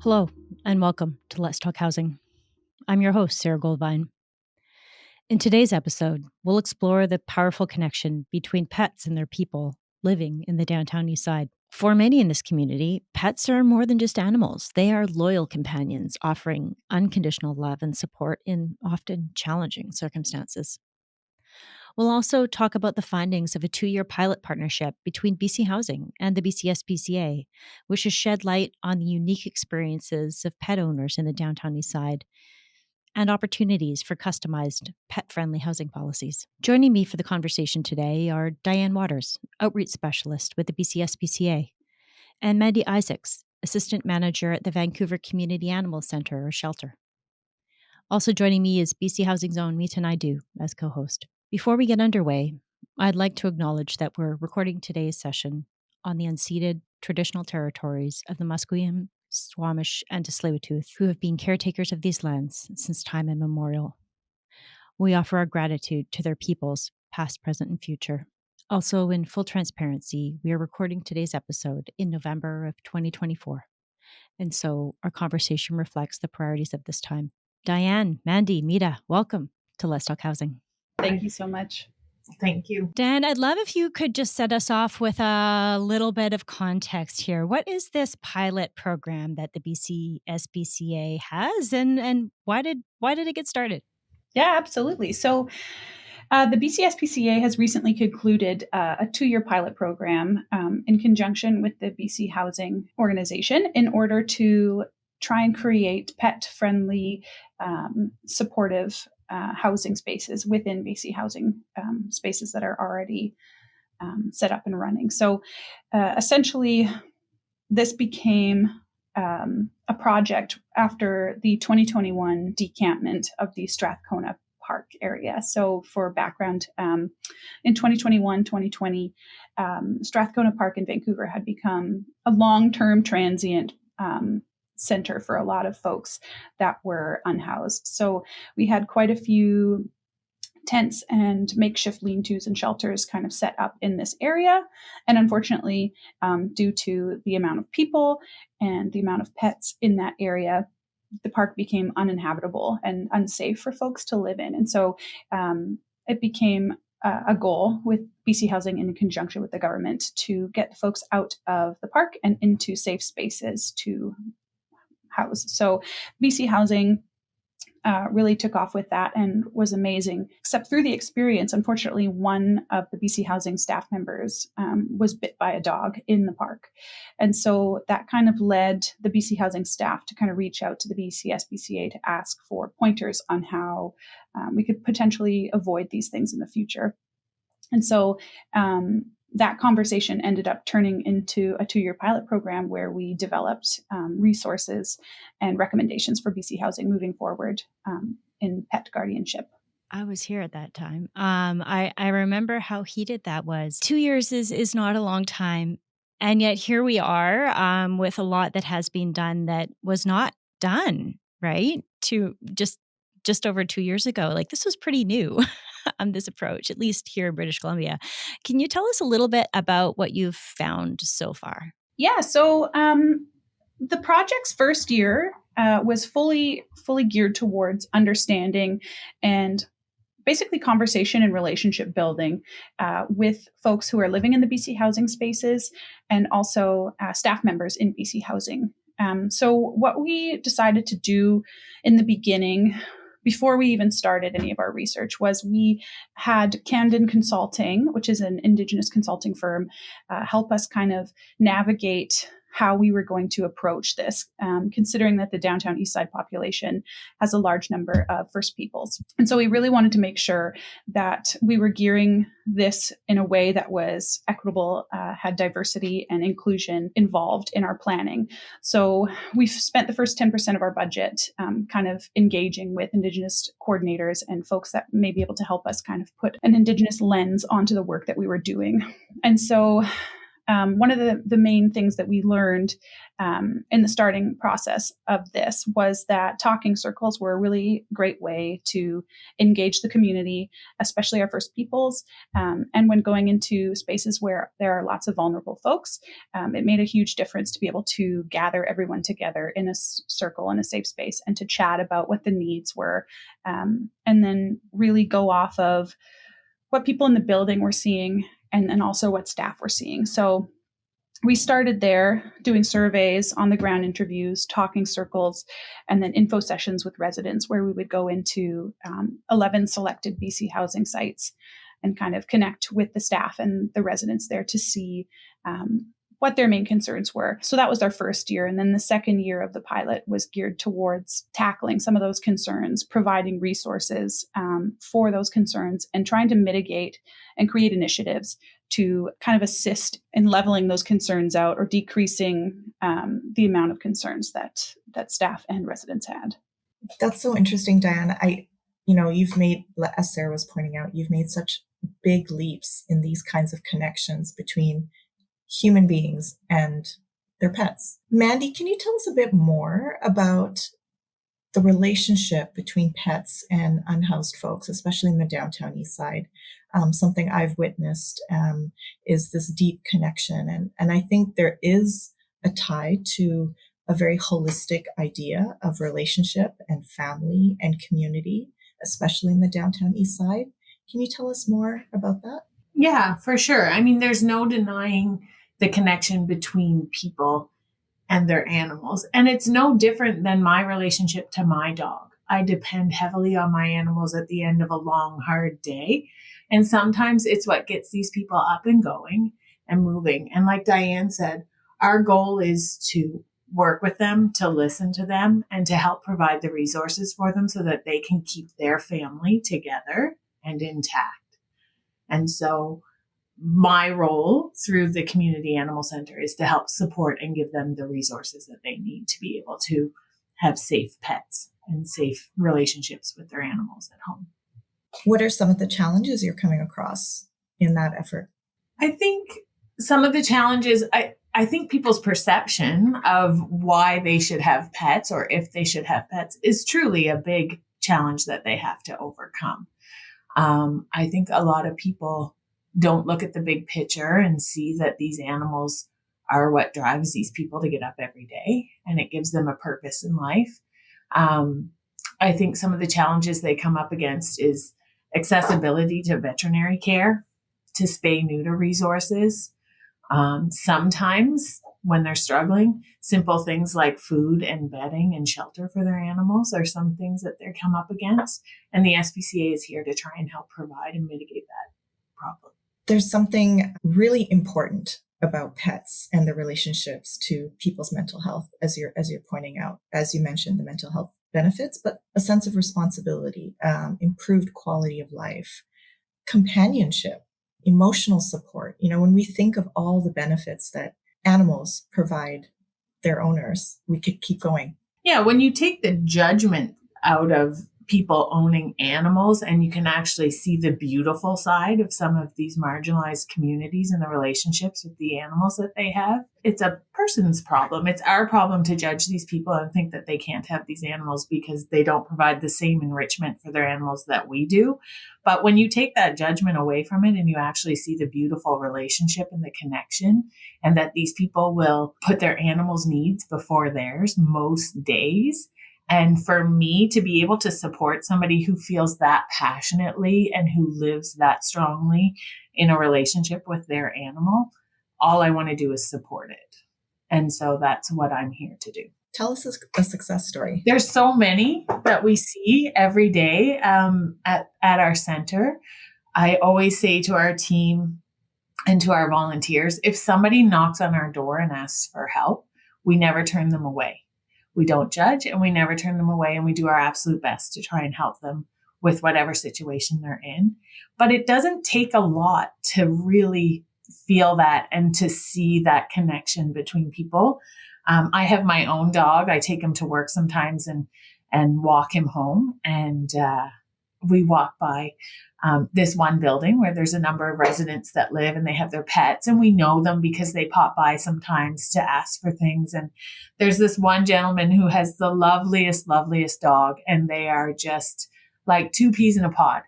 Hello, and welcome to Let's Talk Housing. I'm your host, Sarah Goldvine. In today's episode, we'll explore the powerful connection between pets and their people living in the Downtown Eastside. For many in this community, pets are more than just animals. They are loyal companions, offering unconditional love and support in often challenging circumstances. We'll also talk about the findings of a 2-year pilot partnership between BC Housing and the BC SPCA, which has shed light on the unique experiences of pet owners in the Downtown Eastside and opportunities for customized pet-friendly housing policies. Joining me for the conversation today are Diane Waters, Outreach Specialist with the BC SPCA, and Mandy Isaacs, Assistant Manager at the Vancouver Community Animal Centre or Shelter. Also joining me is BC Housing's own Mita Naidu as co-host. Before we get underway, I'd like to acknowledge that we're recording today's session on the unceded traditional territories of the Musqueam, Squamish, and Tsleil-Waututh, who have been caretakers of these lands since time immemorial. We offer our gratitude to their peoples, past, present, and future. Also, in full transparency, we are recording today's episode in November of 2024, and so our conversation reflects the priorities of this time. Diane, Mandy, Mita, welcome to Let's Talk Housing. Thank you so much. Thank you. Dan, I'd love if you could just set us off with a little bit of context here. What is this pilot program that the BC SPCA has, and why did it get started? Yeah, absolutely. So the BC SPCA has recently concluded a 2-year pilot program in conjunction with the BC Housing organization in order to try and create pet-friendly, supportive housing spaces within BC Housing, spaces that are already set up and running. So essentially, this became a project after the 2021 decampment of the Strathcona Park area. So for background, in 2021-2020, Strathcona Park in Vancouver had become a long-term transient center for a lot of folks that were unhoused. So we had quite a few tents and makeshift lean-tos and shelters kind of set up in this area. And unfortunately, due to the amount of people and the amount of pets in that area, the park became uninhabitable and unsafe for folks to live in. And so it became a goal with BC Housing in conjunction with the government to get folks out of the park and into safe spaces to house. So BC Housing really took off with that and was amazing. Except through the experience, unfortunately, one of the BC Housing staff members was bit by a dog in the park. And so that kind of led the BC Housing staff to kind of reach out to the BC SPCA to ask for pointers on how we could potentially avoid these things in the future. And so that conversation ended up turning into a 2-year pilot program where we developed resources and recommendations for BC Housing moving forward in pet guardianship. I was here at that time. I remember how heated that was. 2 years is not a long time. And yet here we are with a lot that has been done that was not done, right? To just over 2 years ago. Like, this was pretty new. This approach, at least here in British Columbia. Can you tell us a little bit about what you've found so far? Yeah, so the project's first year was fully geared towards understanding and basically conversation and relationship building with folks who are living in the BC Housing spaces and also staff members in BC Housing. So what we decided to do in the beginning, before we even started any of our research, was we had Camden Consulting, which is an Indigenous consulting firm, help us kind of navigate how we were going to approach this, considering that the Downtown Eastside population has a large number of First Peoples. And so we really wanted to make sure that we were gearing this in a way that was equitable, had diversity and inclusion involved in our planning. So we've spent the first 10% of our budget kind of engaging with Indigenous coordinators and folks that may be able to help us kind of put an Indigenous lens onto the work that we were doing. And so one of the main things that we learned in the starting process of this was that talking circles were a really great way to engage the community, especially our First Peoples. And when going into spaces where there are lots of vulnerable folks, it made a huge difference to be able to gather everyone together in a circle in a safe space and to chat about what the needs were, and then really go off of what people in the building were seeing and also what staff were seeing. So we started there doing surveys, on the ground interviews, talking circles, and then info sessions with residents where we would go into 11 selected BC housing sites and kind of connect with the staff and the residents there to see what their main concerns were. So that was our first year. And then the second year of the pilot was geared towards tackling some of those concerns, providing resources for those concerns, and trying to mitigate and create initiatives to kind of assist in leveling those concerns out or decreasing the amount of concerns that staff and residents had. That's so interesting, Diane. You've made, as Sarah was pointing out, you've made such big leaps in these kinds of connections between human beings and their pets. Mandy, can you tell us a bit more about the relationship between pets and unhoused folks, especially in the Downtown Eastside? Something I've witnessed is this deep connection. And I think there is a tie to a very holistic idea of relationship and family and community, especially in the Downtown Eastside. Can you tell us more about that? Yeah, for sure. I mean, there's no denying the connection between people and their animals. And it's no different than my relationship to my dog. I depend heavily on my animals at the end of a long, hard day. And sometimes it's what gets these people up and going and moving. And like Diane said, our goal is to work with them, to listen to them, and to help provide the resources for them so that they can keep their family together and intact. And so my role through the Community Animal Center is to help support and give them the resources that they need to be able to have safe pets and safe relationships with their animals at home. What are some of the challenges you're coming across in that effort? I think some of the challenges, I think people's perception of why they should have pets or if they should have pets is truly a big challenge that they have to overcome. I think a lot of people don't look at the big picture and see that these animals are what drives these people to get up every day, and it gives them a purpose in life. I think some of the challenges they come up against is accessibility to veterinary care, to spay-neuter resources. Sometimes when they're struggling, simple things like food and bedding and shelter for their animals are some things that they come up against. And the SPCA is here to try and help provide and mitigate that problem. There's something really important about pets and their relationships to people's mental health, as you're pointing out, as you mentioned, the mental health benefits, but a sense of responsibility, improved quality of life, companionship, emotional support. When we think of all the benefits that animals provide their owners, we could keep going. Yeah, when you take the judgment out of people owning animals and you can actually see the beautiful side of some of these marginalized communities and the relationships with the animals that they have, it's a person's problem. It's our problem to judge these people and think that they can't have these animals because they don't provide the same enrichment for their animals that we do. But when you take that judgment away from it and you actually see the beautiful relationship and the connection, and that these people will put their animals' needs before theirs most days. And for me to be able to support somebody who feels that passionately and who lives that strongly in a relationship with their animal, all I want to do is support it. And so that's what I'm here to do. Tell us a success story. There's so many that we see every day at our center. I always say to our team and to our volunteers, if somebody knocks on our door and asks for help, we never turn them away. We don't judge and we never turn them away, and we do our absolute best to try and help them with whatever situation they're in. But it doesn't take a lot to really feel that and to see that connection between people. I have my own dog. I take him to work sometimes and walk him home. And we walk by this one building where there's a number of residents that live and they have their pets, and we know them because they pop by sometimes to ask for things. And there's this one gentleman who has the loveliest dog, and they are just like two peas in a pod.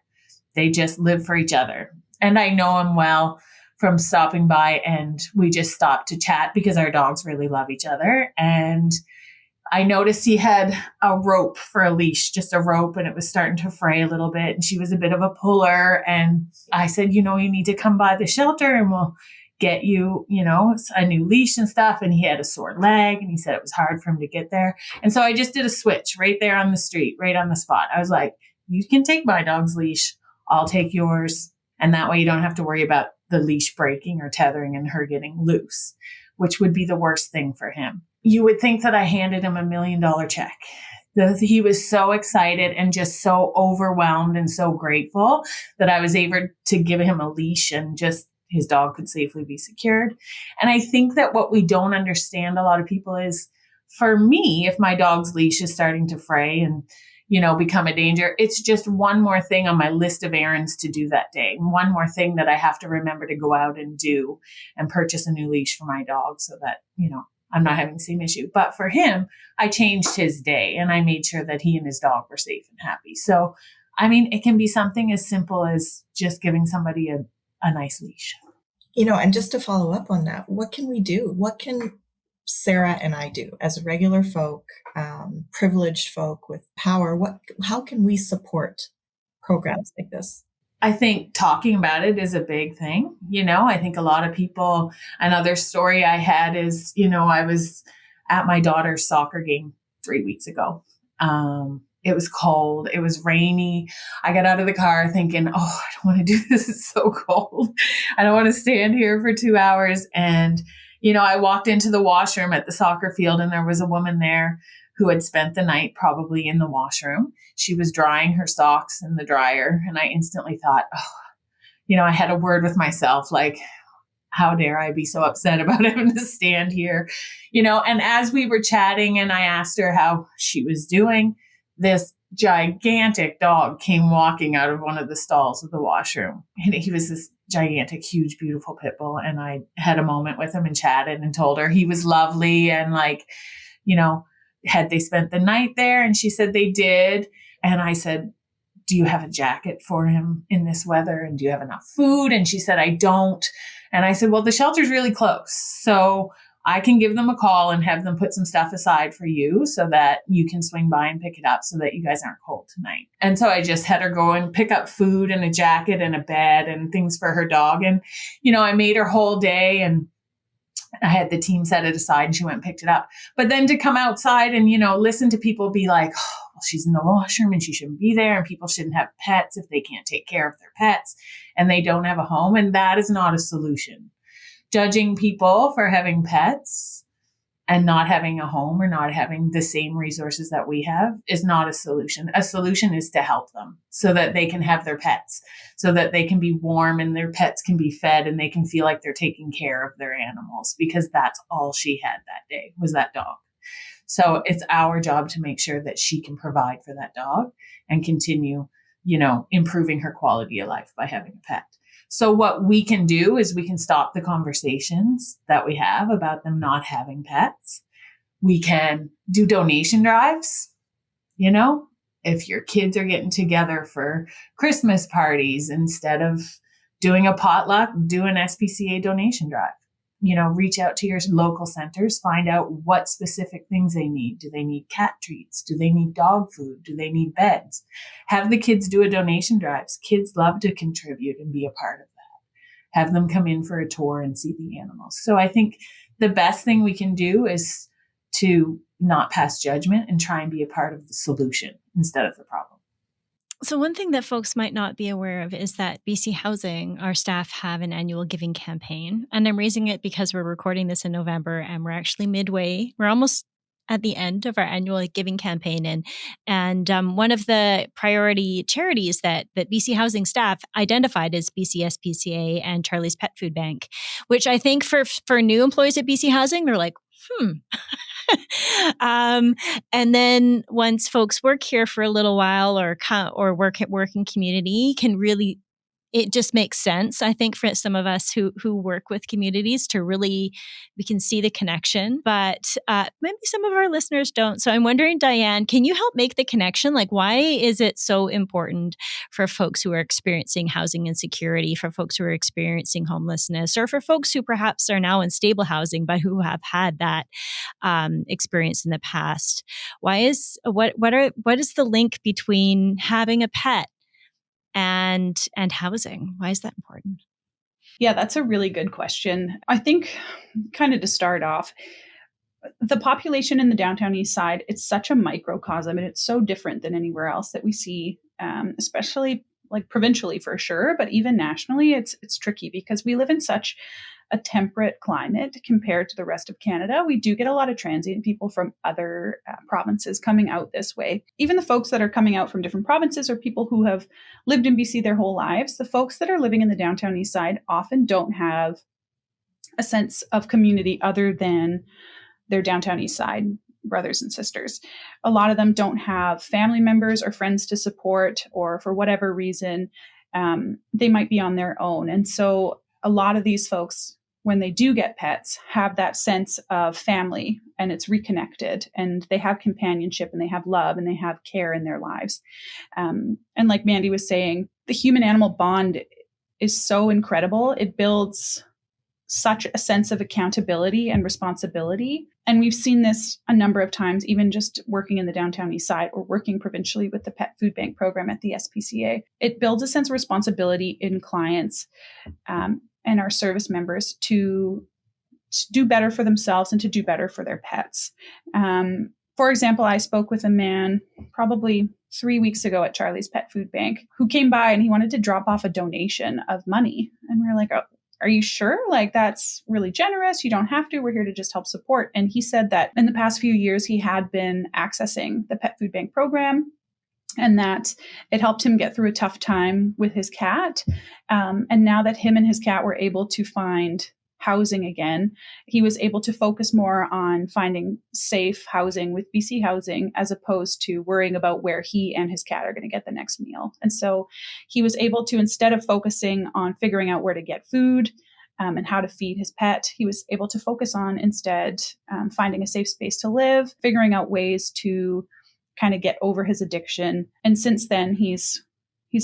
They just live for each other. And I know him well from stopping by, and we just stopped to chat because our dogs really love each other. And I noticed he had a rope for a leash, just a rope, and it was starting to fray a little bit. And she was a bit of a puller. And I said, you need to come by the shelter and we'll get you, a new leash and stuff. And he had a sore leg and he said it was hard for him to get there. And so I just did a switch right there on the street, right on the spot. I was like, you can take my dog's leash. I'll take yours. And that way you don't have to worry about the leash breaking or tethering and her getting loose, which would be the worst thing for him. You would think that I handed him $1 million check. He was so excited and just so overwhelmed and so grateful that I was able to give him a leash and just his dog could safely be secured. And I think that what we don't understand, a lot of people, is for me, if my dog's leash is starting to fray and become a danger, it's just one more thing on my list of errands to do that day. One more thing that I have to remember to go out and do and purchase a new leash for my dog so that, I'm not having the same issue. But for him, I changed his day and I made sure that he and his dog were safe and happy. So, it can be something as simple as just giving somebody a nice leash. And just to follow up on that, what can we do? What can Sarah and I do as regular folk, privileged folk with power? How can we support programs like this? I think talking about it is a big thing. I think a lot of people, another story I had is, I was at my daughter's soccer game 3 weeks ago. It was cold. It was rainy. I got out of the car thinking, I don't want to do this. It's so cold. I don't want to stand here for 2 hours. And, I walked into the washroom at the soccer field and there was a woman there who had spent the night probably in the washroom. She was drying her socks in the dryer. And I instantly thought, I had a word with myself, like, how dare I be so upset about having to stand here, and as we were chatting and I asked her how she was doing, this gigantic dog came walking out of one of the stalls of the washroom. And he was this gigantic, huge, beautiful pit bull. And I had a moment with him and chatted and told her he was lovely. And had they spent the night there? And she said they did. And I said, do you have a jacket for him in this weather? And do you have enough food? And she said, I don't. And I said, well, the shelter's really close. So I can give them a call and have them put some stuff aside for you so that you can swing by and pick it up so that you guys aren't cold tonight. And so I just had her go and pick up food and a jacket and a bed and things for her dog. And, I made her whole day and I had the team set it aside and she went and picked it up. But then to come outside and, listen to people be like, well, she's in the washroom and she shouldn't be there. And people shouldn't have pets if they can't take care of their pets and they don't have a home. And that is not a solution. Judging people for having pets and not having a home or not having the same resources that we have is not a solution. A solution is to help them so that they can have their pets, so that they can be warm and their pets can be fed and they can feel like they're taking care of their animals, because that's all she had that day was that dog. So it's our job to make sure that she can provide for that dog and continue, improving her quality of life by having a pet. So what we can do is we can stop the conversations that we have about them not having pets. We can do donation drives. If your kids are getting together for Christmas parties, instead of doing a potluck, do an SPCA donation drive. Reach out to your local centers, find out what specific things they need. Do they need cat treats? Do they need dog food? Do they need beds? Have the kids do a donation drives. Kids love to contribute and be a part of that. Have them come in for a tour and see the animals. So I think the best thing we can do is to not pass judgment and try and be a part of the solution instead of the problem. So one thing that folks might not be aware of is that BC Housing, our staff have an annual giving campaign. And I'm raising it because we're recording this in November and we're actually midway. We're almost at the end of our annual giving campaign. And one of the priority charities that BC Housing staff identified is BC SPCA and Charlie's Pet Food Bank, which I think for new employees at BC Housing, they're like, And then once folks work here for a little while or work in community, it just makes sense, I think, for some of us who work with communities to really, we can see the connection, but maybe some of our listeners don't. So I'm wondering, Diane, can you help make the connection? Like, why is it so important for folks who are experiencing housing insecurity, for folks who are experiencing homelessness, or for folks who perhaps are now in stable housing, but who have had that experience in the past? What is the link between having a pet and housing? Why is that important? Yeah, that's a really good question. I think, kind of to start off, the population in the Downtown Eastside, it's such a microcosm, and it's so different than anywhere else that we see, especially like provincially for sure, but even nationally, it's tricky because we live in such a temperate climate compared to the rest of Canada. We do get a lot of transient people from other provinces coming out this way. Even the folks that are coming out from different provinces are people who have lived in BC their whole lives. The folks that are living in the Downtown Eastside often don't have a sense of community other than their Downtown Eastside brothers and sisters. A lot of them don't have family members or friends to support, or for whatever reason, they might be on their own. And so a lot of these folks, when they do get pets, have that sense of family, and it's reconnected, and they have companionship, and they have love, and they have care in their lives. And like Mandy was saying, the human animal bond is so incredible. It builds such a sense of accountability and responsibility. And we've seen this a number of times, even just working in the Downtown Eastside or working provincially with the Pet Food Bank program at the SPCA. It builds a sense of responsibility in clients and our service members to do better for themselves and to do better for their pets. For example, I spoke with a man probably 3 weeks ago at Charlie's Pet Food Bank who came by and he wanted to drop off a donation of money. And we were like, oh, are you sure? Like, that's really generous. You don't have to. We're here to just help support. And he said that in the past few years, he had been accessing the Pet Food Bank program and that it helped him get through a tough time with his cat. And now that him and his cat were able to find housing again, he was able to focus more on finding safe housing with BC Housing as opposed to worrying about where he and his cat are going to get the next meal. And so he was able to, instead of focusing on figuring out where to get food and how to feed his pet, he was able to focus on instead finding a safe space to live, figuring out ways to kind of get over his addiction. And since then, he's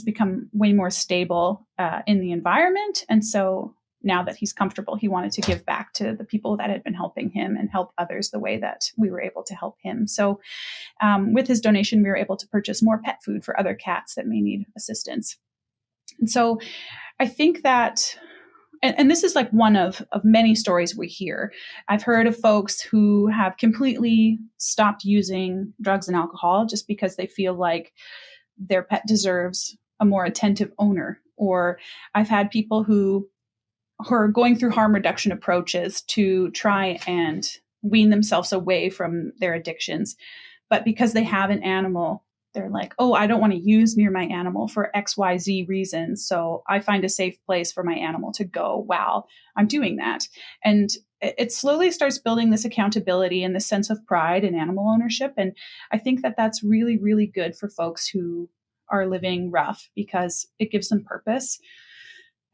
become way more stable in the environment. And so now that he's comfortable, he wanted to give back to the people that had been helping him and help others the way that we were able to help him. So with his donation, we were able to purchase more pet food for other cats that may need assistance. And so I think that, and this is like one of many stories we hear. I've heard of folks who have completely stopped using drugs and alcohol just because they feel like their pet deserves a more attentive owner. Or I've had people who are going through harm reduction approaches to try and wean themselves away from their addictions. But because they have an animal, they're like, oh, I don't want to use near my animal for XYZ reasons. So I find a safe place for my animal to go while I'm doing that. And it slowly starts building this accountability and this sense of pride in animal ownership. And I think that that's really, really good for folks who are living rough because it gives them purpose.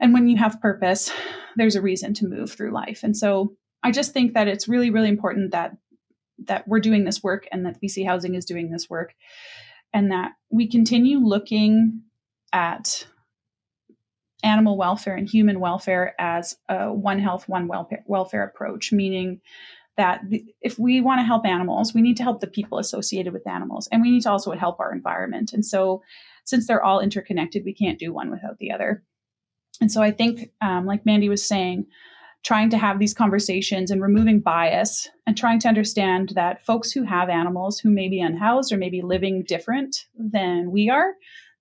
And when you have purpose, there's a reason to move through life. And so I just think that it's really, really important that we're doing this work and that BC Housing is doing this work and that we continue looking at animal welfare and human welfare as a one health, one welfare approach, meaning that if we want to help animals, we need to help the people associated with animals, and we need to also help our environment. And so since they're all interconnected, we can't do one without the other. And so I think, like Mandy was saying, trying to have these conversations and removing bias and trying to understand that folks who have animals who may be unhoused or maybe living different than we are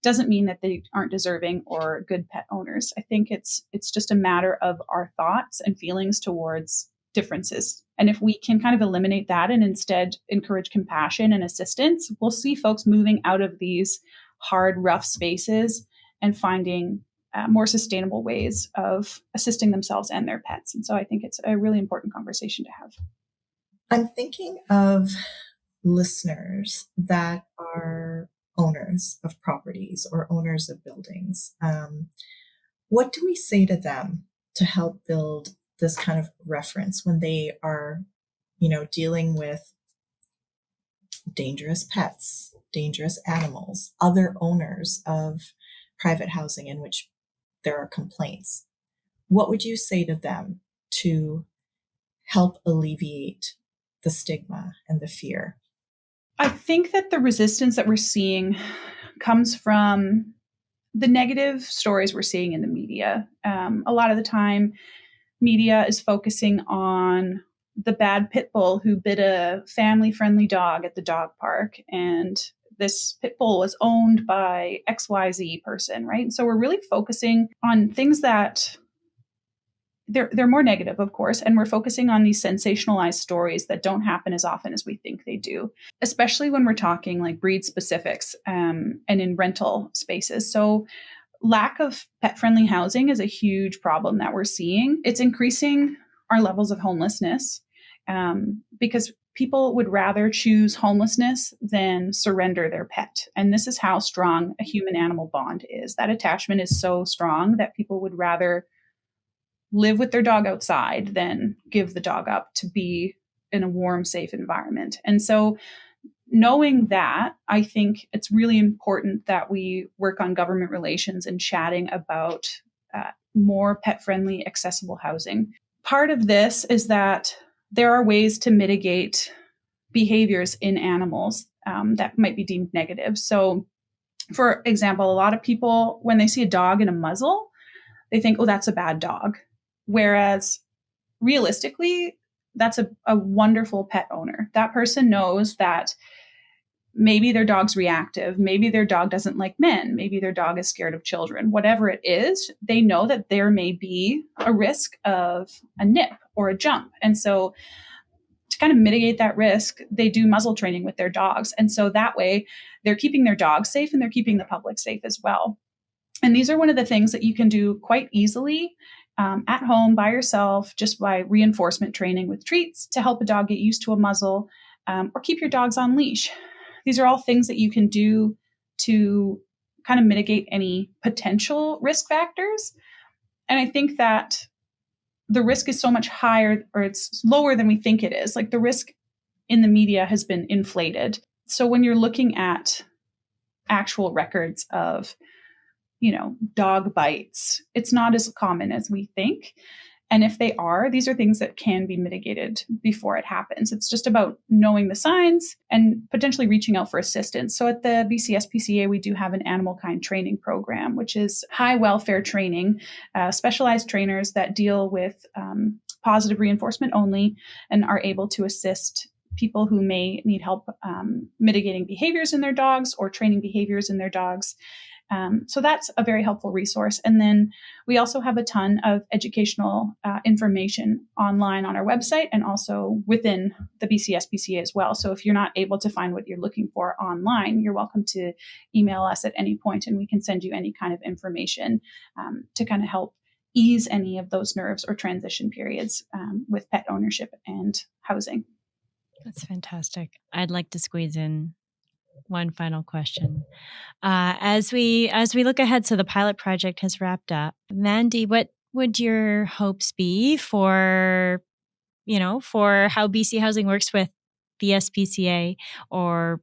doesn't mean that they aren't deserving or good pet owners. I think it's just a matter of our thoughts and feelings towards differences. And if we can kind of eliminate that and instead encourage compassion and assistance, we'll see folks moving out of these hard, rough spaces and finding more sustainable ways of assisting themselves and their pets. And so I think it's a really important conversation to have. I'm thinking of listeners that are owners of properties or owners of buildings. What do we say to them to help build this kind of reference when they are, dealing with dangerous pets, dangerous animals, other owners of private housing in which there are complaints? What would you say to them to help alleviate the stigma and the fear? I think that the resistance that we're seeing comes from the negative stories we're seeing in the media. A lot of the time, media is focusing on the bad pit bull who bit a family-friendly dog at the dog park, and this pit bull was owned by XYZ person, right? And so we're really focusing on things that they're more negative, of course, and we're focusing on these sensationalized stories that don't happen as often as we think they do, especially when we're talking like breed specifics and in rental spaces. So lack of pet-friendly housing is a huge problem that we're seeing. It's increasing our levels of homelessness because people would rather choose homelessness than surrender their pet. And this is how strong a human-animal bond is. That attachment is so strong that people would rather live with their dog outside than give the dog up to be in a warm, safe environment. And so knowing that, I think it's really important that we work on government relations and chatting about more pet-friendly, accessible housing. Part of this is that there are ways to mitigate behaviors in animals that might be deemed negative. So, for example, a lot of people, when they see a dog in a muzzle, they think, oh, that's a bad dog. Whereas realistically, that's a wonderful pet owner. That person knows that maybe their dog's reactive, maybe their dog doesn't like men, maybe their dog is scared of children. Whatever it is, they know that there may be a risk of a nip or a jump. And so to kind of mitigate that risk, they do muzzle training with their dogs. And so that way they're keeping their dogs safe and they're keeping the public safe as well. And these are one of the things that you can do quite easily at home by yourself, just by reinforcement training with treats to help a dog get used to a muzzle, or keep your dogs on leash. These are all things that you can do to kind of mitigate any potential risk factors. And I think that the risk is so much higher, or it's lower than we think it is. Like the risk in the media has been inflated. So when you're looking at actual records of dog bites, it's not as common as we think. And if they are, these are things that can be mitigated before it happens. It's just about knowing the signs and potentially reaching out for assistance. So at the BC SPCA, we do have an animal kind training program, which is high welfare training, specialized trainers that deal with positive reinforcement only and are able to assist people who may need help mitigating behaviors in their dogs or training behaviors in their dogs. So that's a very helpful resource. And then we also have a ton of educational information online on our website and also within the BC SPCA as well. So if you're not able to find what you're looking for online, you're welcome to email us at any point and we can send you any kind of information to kind of help ease any of those nerves or transition periods with pet ownership and housing. That's fantastic. I'd like to squeeze in one final question. As we look ahead, so the pilot project has wrapped up. Mandy, what would your hopes be for how BC Housing works with the SPCA or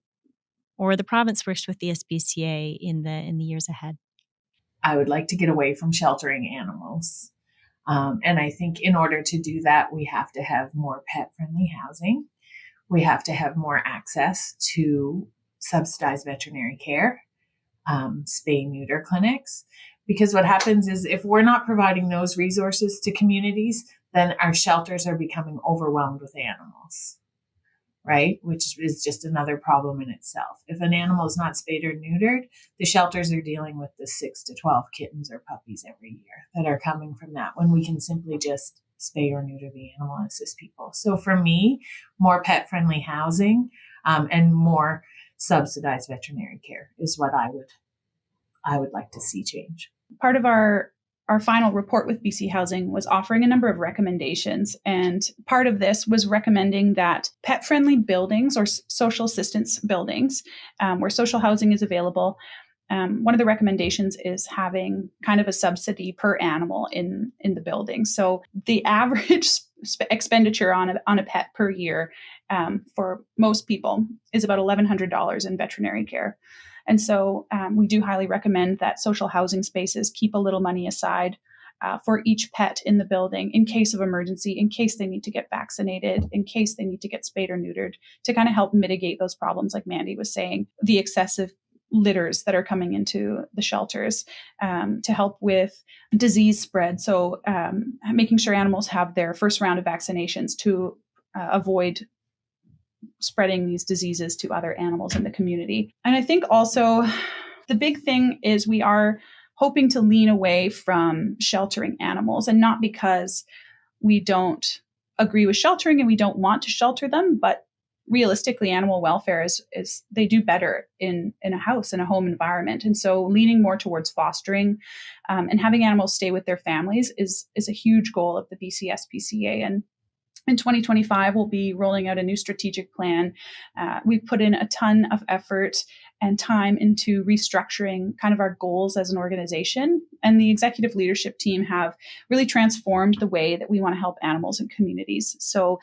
the province works with the SPCA in the years ahead? I would like to get away from sheltering animals. And I think in order to do that, we have to have more pet-friendly housing. We have to have more access to subsidized veterinary care, spay-neuter clinics. Because what happens is if we're not providing those resources to communities, then our shelters are becoming overwhelmed with animals, right? Which is just another problem in itself. If an animal is not spayed or neutered, the shelters are dealing with the 6 to 12 kittens or puppies every year that are coming from that, when we can simply just spay or neuter the animal and assist people. So for me, more pet-friendly housing and more subsidized veterinary care is what I would like to see change. Part of our our final report with BC Housing was offering a number of recommendations. And part of this was recommending that pet-friendly buildings or social assistance buildings where social housing is available, one of the recommendations is having kind of a subsidy per animal in the building. So the average expenditure on a pet per year for most people is about $1,100 in veterinary care. And so we do highly recommend that social housing spaces keep a little money aside for each pet in the building in case of emergency, in case they need to get vaccinated, in case they need to get spayed or neutered, to kind of help mitigate those problems, like Mandy was saying, the excessive litters that are coming into the shelters, to help with disease spread. So making sure animals have their first round of vaccinations to avoid spreading these diseases to other animals in the community. And I think also the big thing is we are hoping to lean away from sheltering animals, and not because we don't agree with sheltering and we don't want to shelter them, but realistically, animal welfare is they do better in a house, in a home environment. And so leaning more towards fostering and having animals stay with their families is a huge goal of the BC SPCA. And in 2025, we'll be rolling out a new strategic plan. We've put in a ton of effort and time into restructuring kind of our goals as an organization. And the executive leadership team have really transformed the way that we want to help animals and communities. So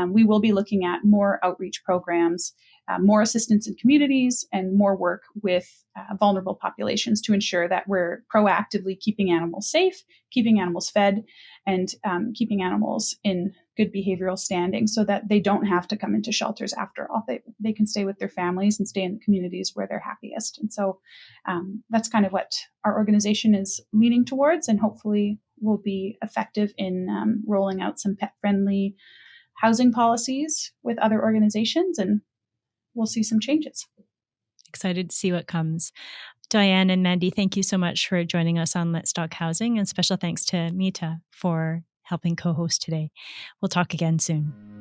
we will be looking at more outreach programs, more assistance in communities, and more work with vulnerable populations to ensure that we're proactively keeping animals safe, keeping animals fed, and keeping animals in good behavioral standing so that they don't have to come into shelters after all. They can stay with their families and stay in the communities where they're happiest. And so that's kind of what our organization is leaning towards, and hopefully will be effective in rolling out some pet-friendly housing policies with other organizations, and we'll see some changes. Excited to see what comes. Diane and Mandy, thank you so much for joining us on Let's Talk Housing, and special thanks to Mita for helping co-host today. We'll talk again soon.